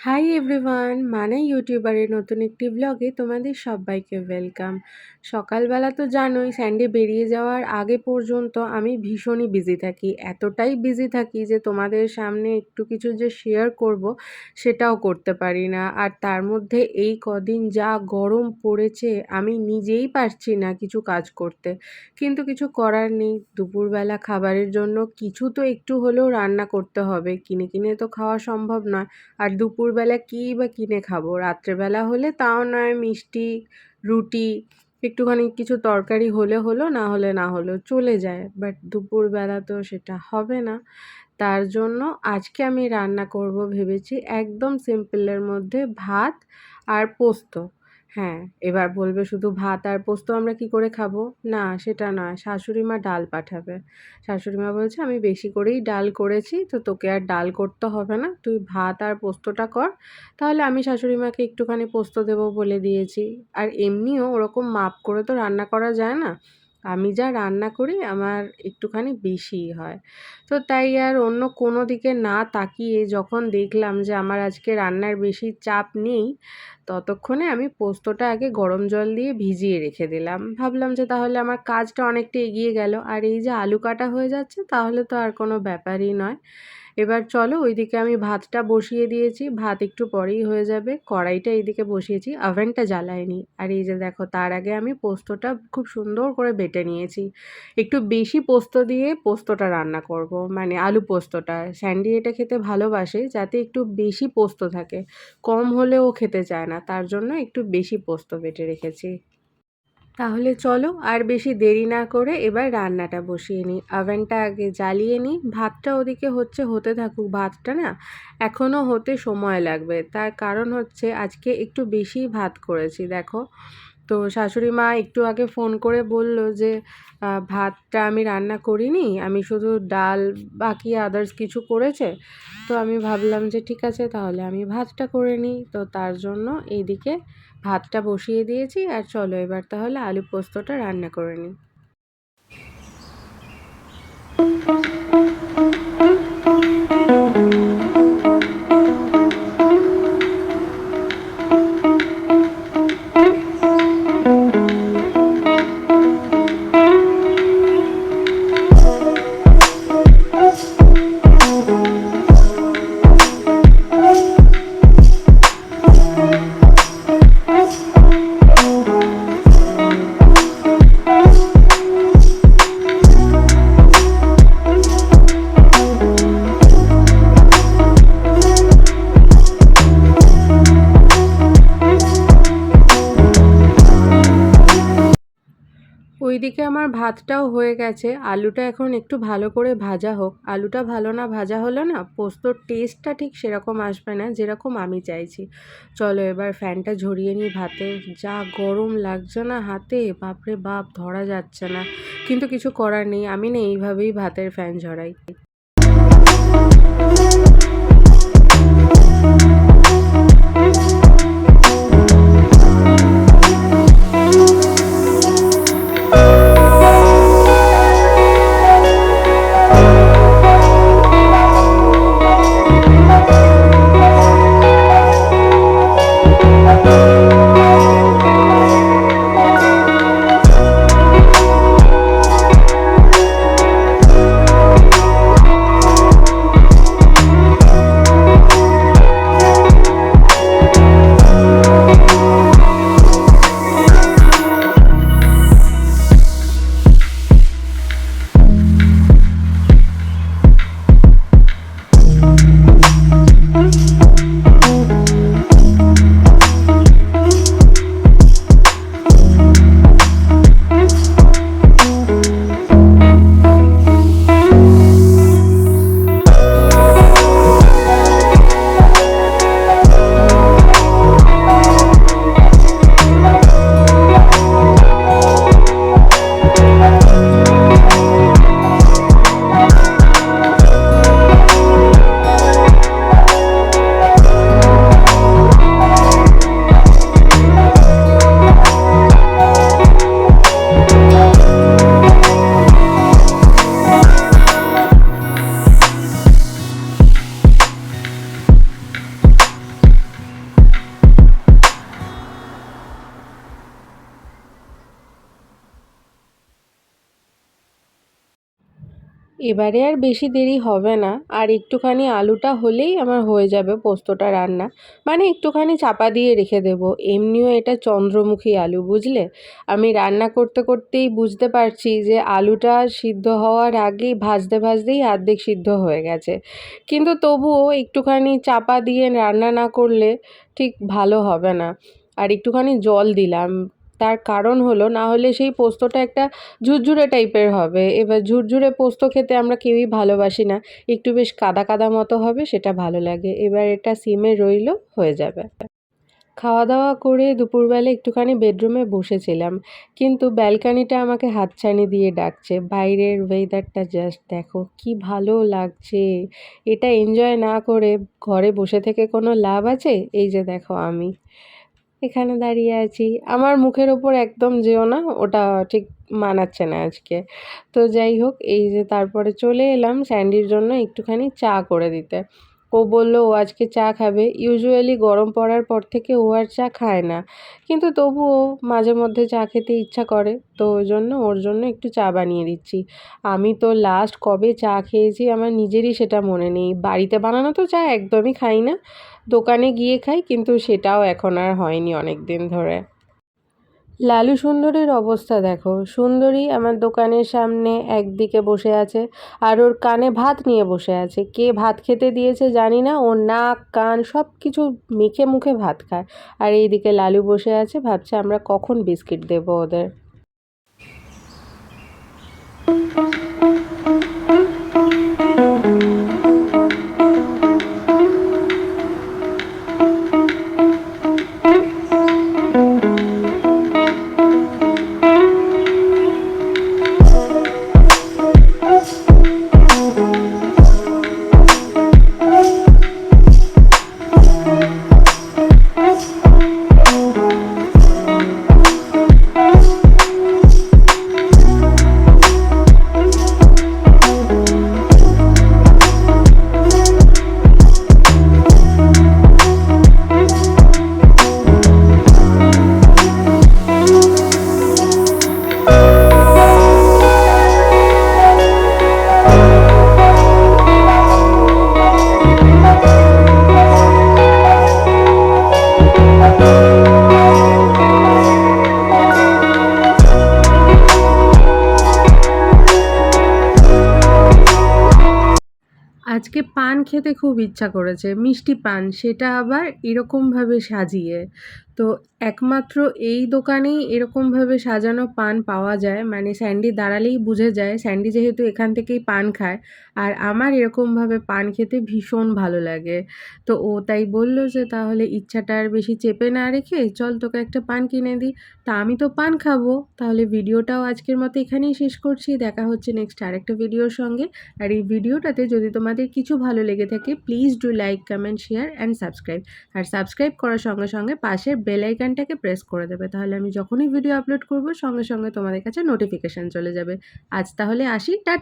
Hi everyone, মানে ইউটিউবারের নতুন একটি ব্লগে তোমাদের সবাইকে ওয়েলকাম। সকালবেলা তো জানোই স্যান্ডে বেরিয়ে যাওয়ার আগে পর্যন্ত আমি ভীষণই বিজি থাকি, এতটাই বিজি থাকি যে তোমাদের সামনে একটু কিছু যে শেয়ার করব সেটাও করতে পারি না। আর তার মধ্যে এই কদিন যা গরম পড়েছে আমি নিজেই পারছি না কিছু কাজ করতে, কিন্তু কিছু করার নেই। দুপুরবেলা খাবারের জন্য কিছু তো একটু হলেও রান্না করতে হবে, কিনে কিনে তো খাওয়া সম্ভব নয়। আর দুপুরবেলা কী বা কিনে খাবো? রাত্রেবেলা হলে তাও নয় মিষ্টি, রুটি, একটুখানি কিছু তরকারি হলে হলো, না হলে না হলো, চলে যায়। বাট দুপুরবেলা তো সেটা হবে না। তার জন্য আজকে আমি রান্না করব ভেবেছি একদম সিম্পলের মধ্যে ভাত আর পোস্ত। হ্যাঁ, এবার বলবে শুধু ভাত আর পোস্ত আমরা কি করে খাবো? না, সেটা নয়, শাশুড়ি মা ডাল পাঠাবে। শাশুড়ি মা বলছে আমি বেশি করেই ডাল করেছি, তো তোকে আর ডাল করতে হবে না, তুই ভাত আর পোস্তটা কর। তাহলে আমি শাশুড়ি মাকে একটুখানি পোস্ত দেবো বলে দিয়েছি। আর এমনিও ওরকম মাপ করে তো রান্না করা যায় না, আমি যা রান্না করি আমার একটুখানি বেশিই হয়। তো তাই আর অন্য কোনো দিকে না তাকিয়ে যখন দেখলাম যে আমার আজকে রান্নার বেশি চাপ নেই, ততক্ষণে আমি পোস্তটা আগে গরম জল দিয়ে ভিজিয়ে রেখে দিলাম। ভাবলাম যে তাহলে আমার কাজটা অনেকটা এগিয়ে গেল, আর এই যে আলু কাটা হয়ে যাচ্ছে তাহলে তো আর কোনো ব্যাপারই নয়। এবার চলো ওইদিকে আমি ভাতটা বসিয়ে দিয়েছি, ভাত একটু পরেই হয়ে যাবে। কড়াইটা এইদিকে বসিয়েছি, ওভেনটা জ্বালাইনি। আর এই যে দেখো, তার আগে আমি পোস্তটা খুব সুন্দর করে বেটে নিয়েছি। একটু বেশি পোস্ত দিয়ে পোস্তটা রান্না করব, মানে আলু পোস্তটা। স্যান্ডি এটা খেতে ভালোবাসে, যাতে একটু বেশি পোস্ত থাকে, কম হলে ও খেতে চায় না, তার জন্য একটু বেশি পোস্ত বেটে রেখেছি। তাহলে চলো আর বেশি দেরি না করে এবার রান্নাটা বসিয়ে নিই, ওভেনটা আগে জ্বালিয়ে নিই। ভাতটা ওদিকে হতে থাকুক। ভাতটা না এখনও হতে সময় লাগবে, তার কারণ হচ্ছে আজকে একটু বেশি ভাত করেছি দেখো। তো শাশুড়ি মা একটু আগে ফোন করে বলল যে ভাতটা আমি রান্না করিনি, আমি শুধু ডাল, বাকি আদার্স কিছু করেছে। তো আমি ভাবলাম যে ঠিক আছে, তাহলে আমি ভাতটা করে নিই। তো তার জন্য এইদিকে ভাতটা বসিয়ে দিয়েছি। আর চলো এবার তাহলে আলু পোস্তটা রান্না করে নিই। ওইদিকে আমার ভাতটাও হয়ে গেছে, আলুটা এখন একটু ভালো করে ভাজা হোক। আলুটা ভালো না ভাজা হলে না পোস্তর টেস্টটা ঠিক সেরকম আসবে না যেরকম আমি চাইছি। চলো এবার ফ্যানটা ঝরিয়ে নিই ভাতে। যা গরম লাগছে না হাতে, বাপরে বাপ, ধরা যাচ্ছে না। কিন্তু কিছু করার নেই, আমি না এইভাবেই ভাতের ফ্যান ঝরাই। এবারে আর বেশি দেরি হবে না, আর একটুখানি আলুটা হলেই আমার হয়ে যাবে পোস্তটা রান্না। মানে একটুখানি চাপা দিয়ে রেখে দেবো। এমনিও এটা চন্দ্রমুখী আলু, বুঝলে? আমি রান্না করতে করতেই বুঝতে পারছি যে আলুটা সিদ্ধ হওয়ার আগেই ভাজতে ভাজতেই অর্ধেক সিদ্ধ হয়ে গেছে। কিন্তু তবুও একটুখানি চাপা দিয়ে রান্না না করলে ঠিক ভালো হবে না। আর একটুখানি জল দিলাম, তার কারণ হলো না হলে সেই পোস্তটা একটা ঝুরঝুরে টাইপের হবে। এবার ঝুরঝুরে পোস্ত খেতে আমরা কেউই ভালোবাসি না। একটু বেশ কাদা কাদা মতো হবে, সেটা ভালো লাগে। এবার এটা সিমে রইলো, হয়ে যাবে। খাওয়া দাওয়া করে দুপুরবেলা একটুখানি বেডরুমে বসেছিলাম, কিন্তু ব্যালকানিটা আমাকে হাতছানি দিয়ে ডাকছে। বাইরের ওয়েদারটা জাস্ট দেখো কি ভালো লাগছে। এটা এনজয় না করে ঘরে বসে থেকে কোনো লাভ আছে? এই যে দেখো আমি এখানে দাঁড়িয়ে আছি। আমার মুখের ওপর একদম যেও না, ওটা ঠিক মানাচ্ছে না আজকে। তো যাই হোক, এই যে তারপরে চলে এলাম স্যান্ডির জন্য একটুখানি চা করে দিতে। ও বলল ও আজকে চা খাবে। ইউজুয়ালি গরম পড়ার পর থেকে ও আর চা খায় না, কিন্তু তবুও মাঝে মধ্যে চা খেতে ইচ্ছা করে, তো ওই জন্য ওর জন্য একটু চা বানিয়ে দিচ্ছি। আমি তো লাস্ট কবে চা খেয়েছি আমার নিজেরই সেটা মনে নেই। বাড়িতে বানানো তো চা একদমই খাই না, দোকানে গিয়ে খাই, কিন্তু সেটাও এখন আর হয়নি অনেক দিন ধরে। লালু সুন্দরীর অবস্থা দেখো। সুন্দরী আমার দোকানের সামনে একদিকে বসে আছে, আর ওর কানে ভাত নিয়ে বসে আছে। কে ভাত খেতে দিয়েছে জানি না, ওর নাক কান সব কিছু মেখে মুখে ভাত খায়। আর এইদিকে লালু বসে আছে, ভাবছে আমরা কখন বিস্কিট দেবো ওদের। আজকে পান খেতে খুব ইচ্ছা করেছে, মিষ্টি পান, সেটা আবার এরকমভাবে সাজিয়ে। তো একমাত্র এই দোকানেই এরকমভাবে সাজানো পান পাওয়া যায়। মানে স্যান্ডি দাঁড়ালেই বুঝে যায়, স্যান্ডি যেহেতু এখান থেকেই পান খায়, আর আমার এরকমভাবে পান খেতে ভীষণ ভালো লাগে। তো ও তাই বলল যে তাহলে ইচ্ছাটা আর বেশি চেপে না রেখে চল তোকে একটা পান কিনে দিই। তা আমি তো পান খাবো। তাহলে ভিডিওটাও আজকের মতো এখানেই শেষ করছি। দেখা হচ্ছে নেক্সট আরেকটা ভিডিওর সঙ্গে। আর এই ভিডিওটাতে যদি তোমাদের কিছু ভালো লেগে থাকে, please do like, comment, share and subscribe. আর সাবস্ক্রাইব করার সঙ্গে সঙ্গে পাশের বেল আইকনটাকে প্রেস করে দেবে, তাহলে আমি যখনই ভিডিও আপলোড করব সঙ্গে সঙ্গে তোমাদের কাছে নোটিফিকেশান চলে যাবে। আজ তাহলে আসি, টাটা।